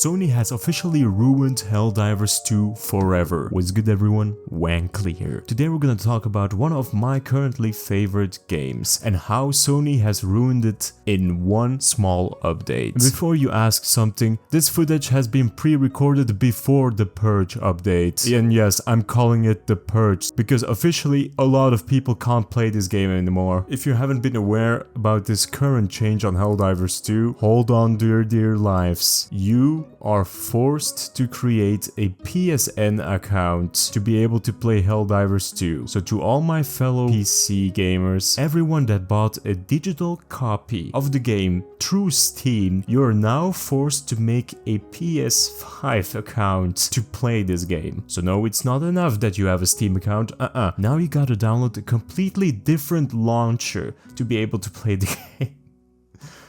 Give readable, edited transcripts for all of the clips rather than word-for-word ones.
Sony has officially ruined Helldivers 2 forever. What's good everyone? Wankly here. Today we're gonna talk about one of my currently favorite games and how Sony has ruined it in one small update. And before you ask something, this footage has been pre-recorded before the Purge update. And yes, I'm calling it the Purge because officially a lot of people can't play this game anymore. If you haven't been aware about this current change on Helldivers 2, hold on to your dear lives. You are forced to create a PSN account to be able to play Helldivers 2. So to all my fellow PC gamers, everyone that bought a digital copy of the game through Steam, you're now forced to make a PS5 account to play this game. So no, it's not enough that you have a Steam account, Now you gotta download a completely different launcher to be able to play the game.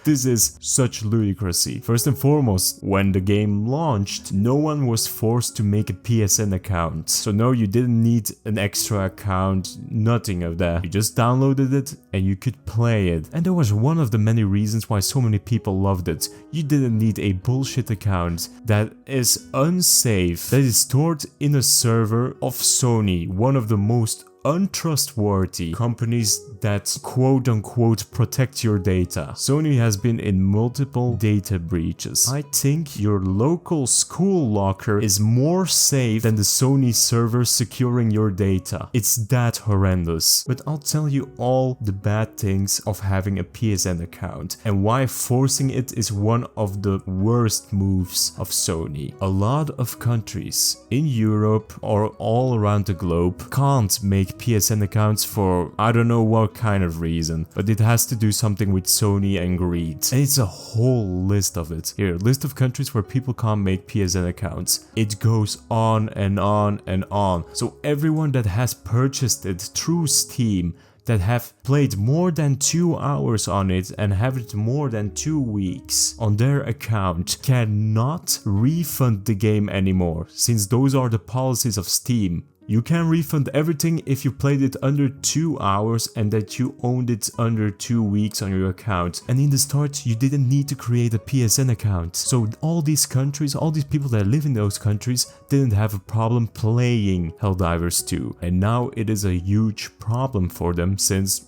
This is such ludicrousy. First and foremost, when the game launched, no one was forced to make a PSN account. So no, you didn't need an extra account, nothing of that. You just downloaded it and you could play it. And that was one of the many reasons why so many people loved it. You didn't need a bullshit account that is unsafe, that is stored in a server of Sony, one of the most untrustworthy companies that quote-unquote protect your data. Sony has been in multiple data breaches. I think your local school locker is more safe than the Sony server securing your data. It's that horrendous. But I'll tell you all the bad things of having a PSN account and why forcing it is one of the worst moves of Sony. A lot of countries in Europe or all around the globe can't make PSN accounts for I don't know what kind of reason, but it has to do something with Sony and greed. And it's a whole list of it. Here, list of countries where people can't make PSN accounts. It goes on and on and on. So everyone that has purchased it through Steam, that have played more than 2 hours on it and have it more than 2 weeks on their account cannot refund the game anymore, since those are the policies of Steam. You can refund everything if you played it under 2 hours and that you owned it under 2 weeks on your account. And in the start, you didn't need to create a PSN account. So all these countries, all these people that live in those countries didn't have a problem playing Helldivers 2. And now it is a huge problem for them since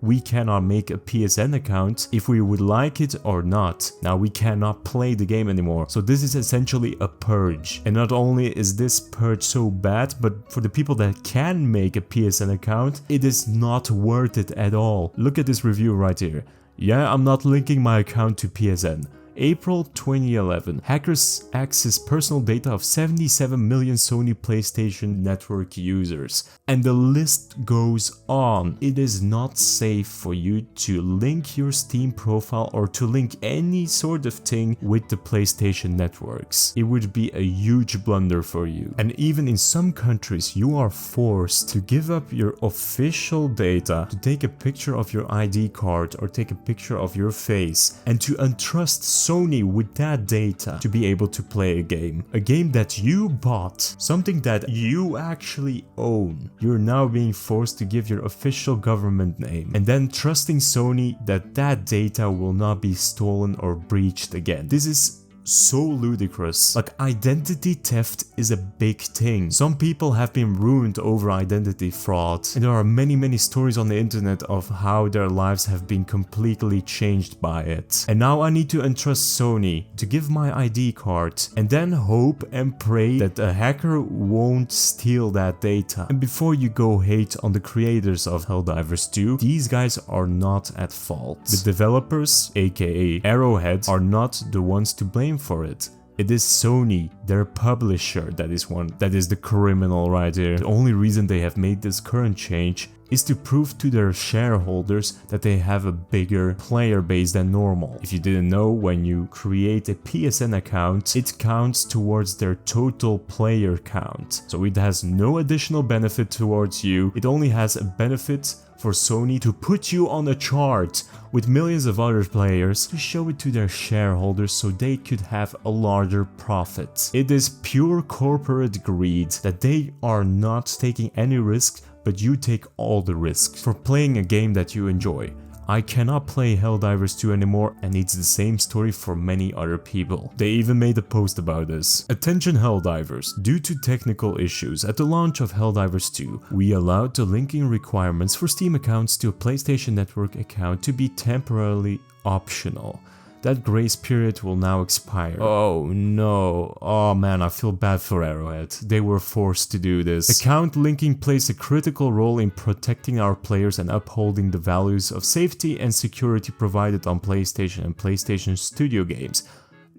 we cannot make a PSN account if we would like it or not. Now we cannot play the game anymore. So this is essentially a purge. And not only is this purge so bad, but for the people that can make a PSN account, it is not worth it at all. Look at this review right here. Yeah, I'm not linking my account to PSN. April 2011, hackers access personal data of 77 million Sony PlayStation Network users. And the list goes on. It is not safe for you to link your Steam profile or to link any sort of thing with the PlayStation networks. It would be a huge blunder for you. And even in some countries, you are forced to give up your official data, to take a picture of your ID card or take a picture of your face and to entrust Sony with that data to be able to play a game that you bought, something that you actually own. You're now being forced to give your official government name and then trusting Sony that that data will not be stolen or breached again. This is so ludicrous. Like, identity theft is a big thing. Some people have been ruined over identity fraud, and there are many stories on the internet of how their lives have been completely changed by it. And now I need to entrust Sony to give my ID card and then hope and pray that a hacker won't steal that data. And before you go hate on the creators of Helldivers 2, these guys are not at fault. The developers, aka Arrowhead, are not the ones to blame for it. It is Sony, their publisher, that is the criminal right here. The only reason they have made this current change is to prove to their shareholders that they have a bigger player base than normal. If you didn't know, when you create a PSN account, it counts towards their total player count. So it has no additional benefit towards you. It only has a benefit for Sony to put you on a chart with millions of other players to show it to their shareholders so they could have a larger profit. It is pure corporate greed that they are not taking any risk, but you take all the risks for playing a game that you enjoy. I cannot play Helldivers 2 anymore and it's the same story for many other people. They even made a post about this. Attention Helldivers, due to technical issues at the launch of Helldivers 2, we allowed the linking requirements for Steam accounts to a PlayStation Network account to be temporarily optional. That grace period will now expire. Oh no, oh man, I feel bad for Arrowhead. They were forced to do this. Account linking plays a critical role in protecting our players and upholding the values of safety and security provided on PlayStation and PlayStation Studio games.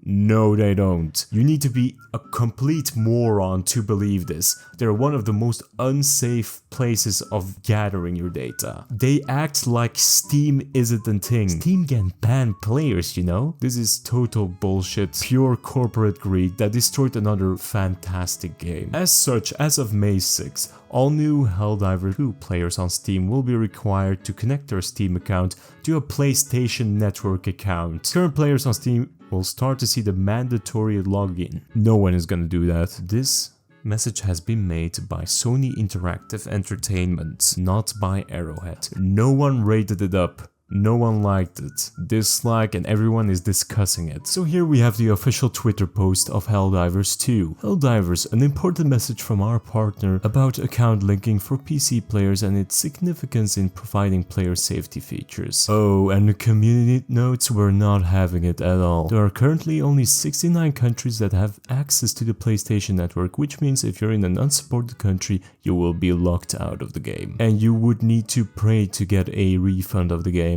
No, they don't. You need to be a complete moron to believe this. They're one of the most unsafe places of gathering your data. They act like Steam isn't a thing. Steam can ban players, you know? This is total bullshit, pure corporate greed that destroyed another fantastic game. As such, as of May 6th, all new Helldivers 2 players on Steam will be required to connect their Steam account to a PlayStation Network account. Current players on Steam will start to see the mandatory login. No one is gonna do that. This message has been made by Sony Interactive Entertainment, not by Arrowhead. No one rated it up. No one liked it, dislike, and everyone is discussing it. So here we have the official Twitter post of Helldivers 2. Helldivers, an important message from our partner about account linking for PC players and its significance in providing player safety features. Oh, and the community notes were not having it at all. There are currently only 69 countries that have access to the PlayStation Network, which means if you're in an unsupported country, you will be locked out of the game. And you would need to pray to get a refund of the game.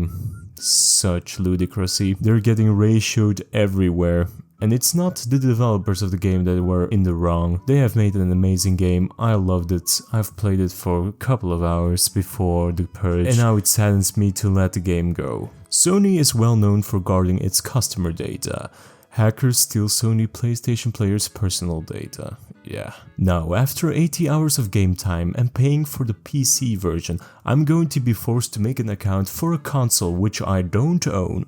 Such ludicrousy. They're getting ratioed everywhere. And it's not the developers of the game that were in the wrong. They have made an amazing game. I loved it. I've played it for a couple of hours before the purge. And now it saddens me to let the game go. Sony is well known for guarding its customer data. Hackers steal Sony PlayStation players' personal data. Yeah. Now, after 80 hours of game time and paying for the PC version, I'm going to be forced to make an account for a console which I don't own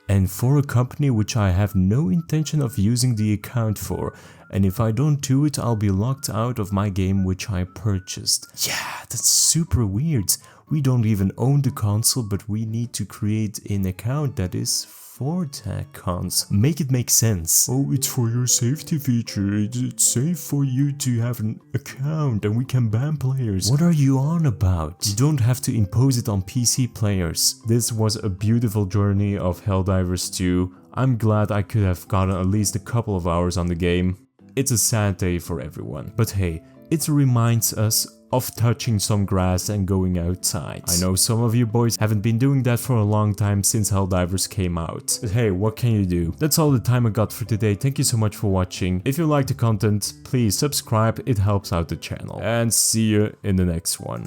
and for a company which I have no intention of using the account for. And if I don't do it, I'll be locked out of my game which I purchased. Yeah, that's super weird. We don't even own the console, but we need to create an account that is for that console. Make it make sense. Oh, it's for your safety feature. It's safe for you to have an account and we can ban players. What are you on about? You don't have to impose it on PC players. This was a beautiful journey of Helldivers 2. I'm glad I could have gotten at least a couple of hours on the game. It's a sad day for everyone. But hey, it reminds us of touching some grass and going outside. I know some of you boys haven't been doing that for a long time since Helldivers came out. But hey, what can you do? That's all the time I got for today. Thank you so much for watching. If you like the content, please subscribe. It helps out the channel. And see you in the next one.